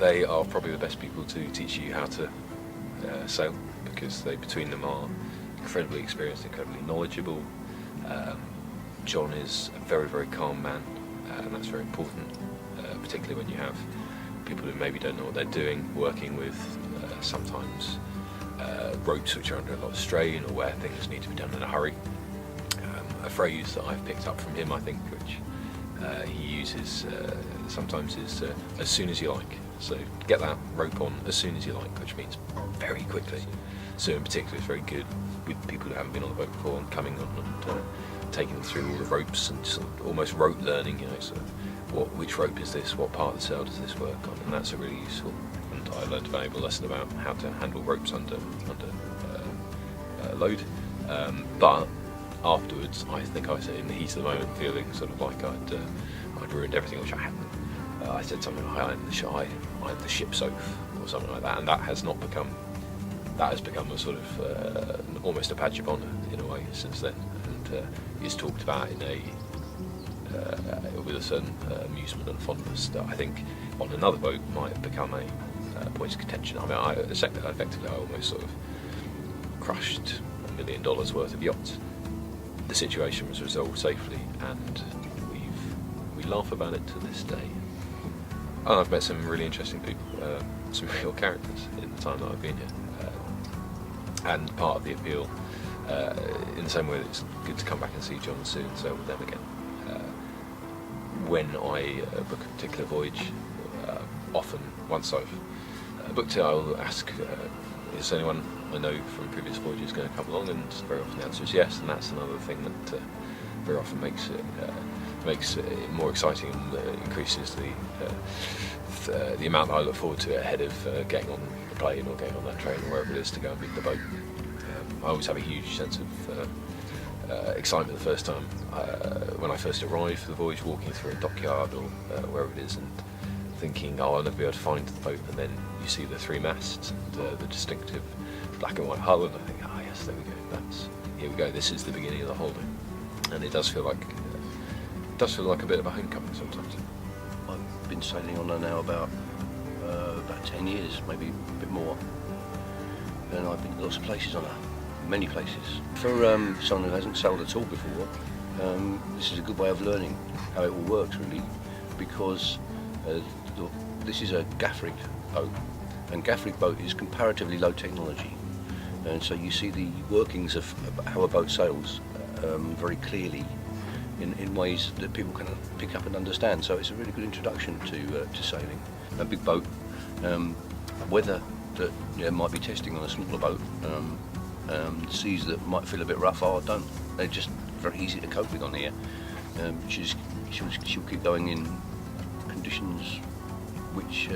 They are probably the best people to teach you how to sail, because they, between them, are incredibly experienced, incredibly knowledgeable. John is a very, very calm man, and that's very important, particularly when you have people who maybe don't know what they're doing, working with sometimes ropes which are under a lot of strain, or where things need to be done in a hurry. A phrase that I've picked up from him, I think, which he uses sometimes is as soon as you like. So get that rope on as soon as you like, which means very quickly. So in particular, it's very good with people who haven't been on the boat before and coming on and taking them through all the ropes and sort of almost rope learning, you know, so which rope is this, what part of the sail does this work on, and that's a really useful. And I learned a valuable lesson about how to handle ropes under load. But afterwards, I think I was in the heat of the moment feeling sort of like I'd ruined everything, which I hadn't. I said something like I ironed the ship's oath or something like that, and that has become a sort of almost a badge of honour in a way since then, and is talked about in with a certain amusement and fondness that I think on another boat might have become a point of contention. I mean, effectively I almost sort of crushed $1 million worth of yachts. The situation was resolved safely, and we laugh about it to this day. And I've met some really interesting people, some real characters in the time that I've been here. And part of the appeal, in the same way that it's good to come back and see John soon and sail with them again. When I book a particular voyage, often once I've booked it, I'll ask, is anyone I know from previous voyages going to come along? And very often the answer is yes, and that's another thing that very often makes it more exciting and increases the amount that I look forward to ahead of getting on the plane or getting on that train or wherever it is to go and meet the boat. I always have a huge sense of excitement the first time when I first arrive for the voyage, walking through a dockyard or wherever it is, and thinking, oh, I'll never be able to find the boat, and then you see the three masts and the distinctive black and white hull, and I think, ah, yes, there we go, here we go, this is the beginning of the holiday. And it does feel like a bit of a homecoming sometimes. I've been sailing on there now about 10 years, maybe a bit more, and I've been to lots of places on her, many places. For someone who hasn't sailed at all before, this is a good way of learning how it all works, really, because this is a gaff rigged boat, and gaff rigged boat is comparatively low technology, and so you see the workings of how a boat sails very clearly in ways that people can pick up and understand. So it's a really good introduction to sailing. A big boat, weather that might be testing on a smaller boat, seas that might feel a bit rough, don't. They're just very easy to cope with on here. She'll keep going in conditions which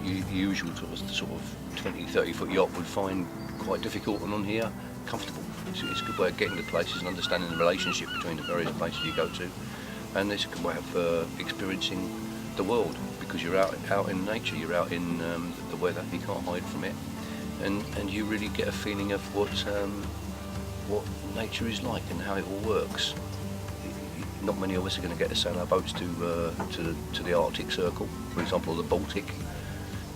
usual sort of 20-30 foot yacht would find quite difficult, and on here comfortable. It's a good way of getting to places and understanding the relationship between the various places you go to, and it's a good way of experiencing the world, because you're out in nature, you're out in the weather, you can't hide from it, and you really get a feeling of what nature is like and how it all works. Not many of us are going to get to sail our boats to the Arctic Circle, for example, or the Baltic.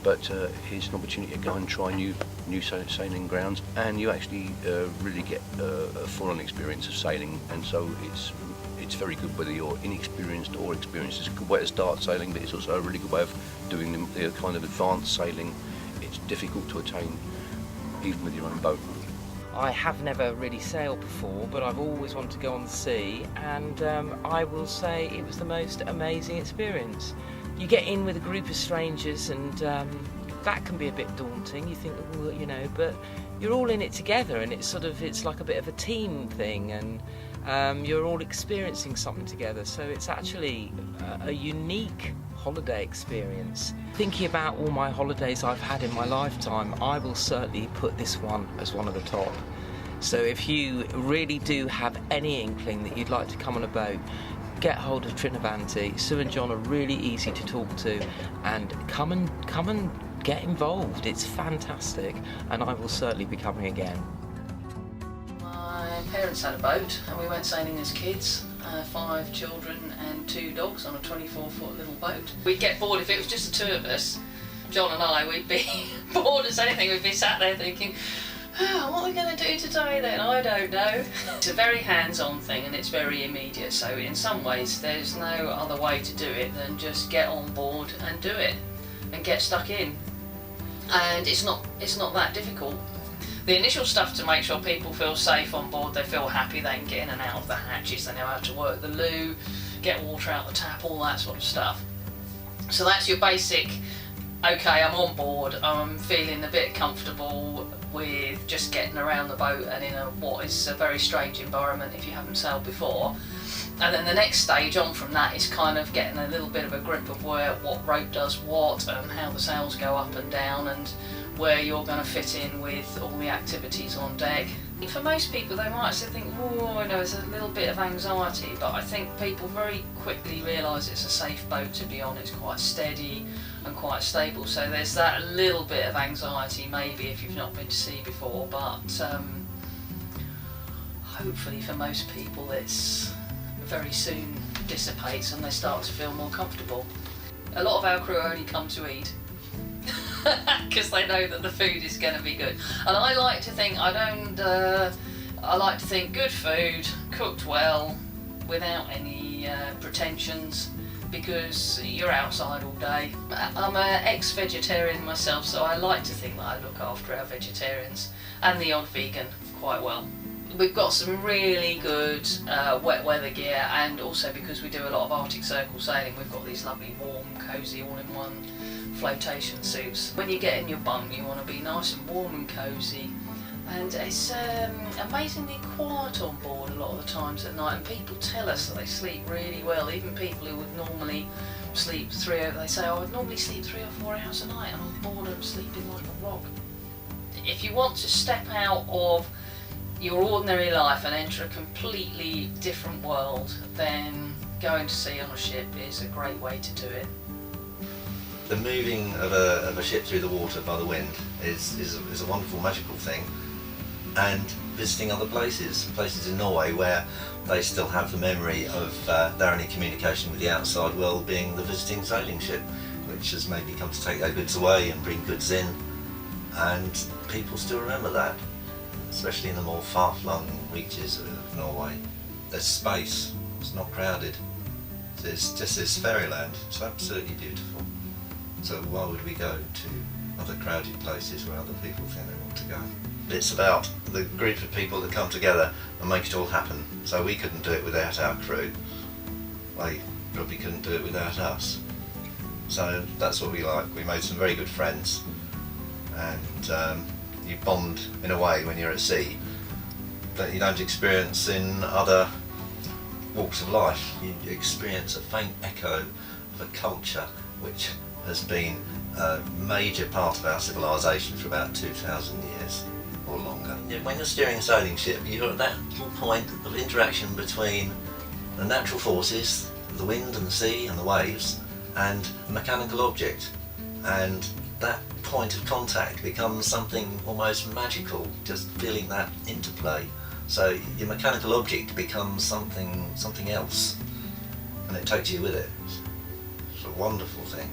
But here's an opportunity to go and try new sailing grounds, and you actually really get a full-on experience of sailing. And so it's very good whether you're inexperienced or experienced. It's a good way to start sailing, but it's also a really good way of doing the kind of advanced sailing. It's difficult to attain, even with your own boat. I have never really sailed before, but I've always wanted to go on the sea, and I will say it was the most amazing experience. You get in with a group of strangers, and that can be a bit daunting. You think, well, but you're all in it together, and it's like a bit of a team thing, and you're all experiencing something together. So it's actually a unique holiday experience. Thinking about all my holidays I've had in my lifetime, I will certainly put this one as one of the top. So if you really do have any inkling that you'd like to come on a boat, get hold of Trinovante. Sue and John are really easy to talk to, and come and get involved. It's fantastic, and I will certainly be coming again. My parents had a boat and we went sailing as kids. 5 children and 2 dogs on a 24-foot little boat. We'd get bored if it was just the 2 of us. John and I, we'd be bored as anything. We'd be sat there thinking, oh, what are we going to do today then? I don't know. It's a very hands-on thing and it's very immediate, so in some ways there's no other way to do it than just get on board and do it and get stuck in. And it's not that difficult. The initial stuff to make sure people feel safe on board, they feel happy, they can get in and out of the hatches, they know how to work the loo, get water out the tap, all that sort of stuff. So that's your basic, okay, I'm on board, I'm feeling a bit comfortable with just getting around the boat and in what is a very strange environment if you haven't sailed before. And then the next stage on from that is kind of getting a little bit of a grip of what rope does what and how the sails go up and down and where you're going to fit in with all the activities on deck. For most people they might still think, oh, there's a little bit of anxiety, but I think people very quickly realise it's a safe boat to be on. It's quite steady and quite stable, so there's that little bit of anxiety maybe if you've not been to sea before, but hopefully for most people it's very soon dissipates and they start to feel more comfortable. A lot of our crew only come to eat because they know that the food is going to be good, and I like to think I like to think good food, cooked well, without any pretensions, because you're outside all day. I'm an ex-vegetarian myself, so I like to think that I look after our vegetarians and the odd vegan quite well. We've got some really good wet weather gear, and also because we do a lot of Arctic Circle sailing, we've got these lovely warm, cosy, all-in-one flotation suits. When you get in your bunk you want to be nice and warm and cosy, and it's amazingly quiet on board a lot of the times at night, and people tell us that they sleep really well, even people who would normally sleep they say, oh, I would normally sleep 3 or 4 hours a night, and on board I'm sleeping like a rock. If you want to step out of your ordinary life and enter a completely different world, then going to sea on a ship is a great way to do it. The moving of a ship through the water by the wind is a wonderful, magical thing, and visiting other places in Norway where they still have the memory of their only communication with the outside world being the visiting sailing ship, which has maybe come to take their goods away and bring goods in, and people still remember that, especially in the more far-flung reaches of Norway. There's space, it's not crowded, it's just this fairyland, it's absolutely beautiful. So why would we go to other crowded places where other people think they want to go? It's about the group of people that come together and make it all happen. So we couldn't do it without our crew. They probably couldn't do it without us. So that's what we like. We made some very good friends, and you bond in a way when you're at sea that you don't experience in other walks of life. You experience a faint echo of a culture which has been a major part of our civilization for about 2,000 years or longer. When you're steering a sailing ship, you're at that point of interaction between the natural forces, the wind and the sea and the waves, and a mechanical object, and that point of contact becomes something almost magical, just feeling that interplay. So your mechanical object becomes something else, and it takes you with it. It's a wonderful thing.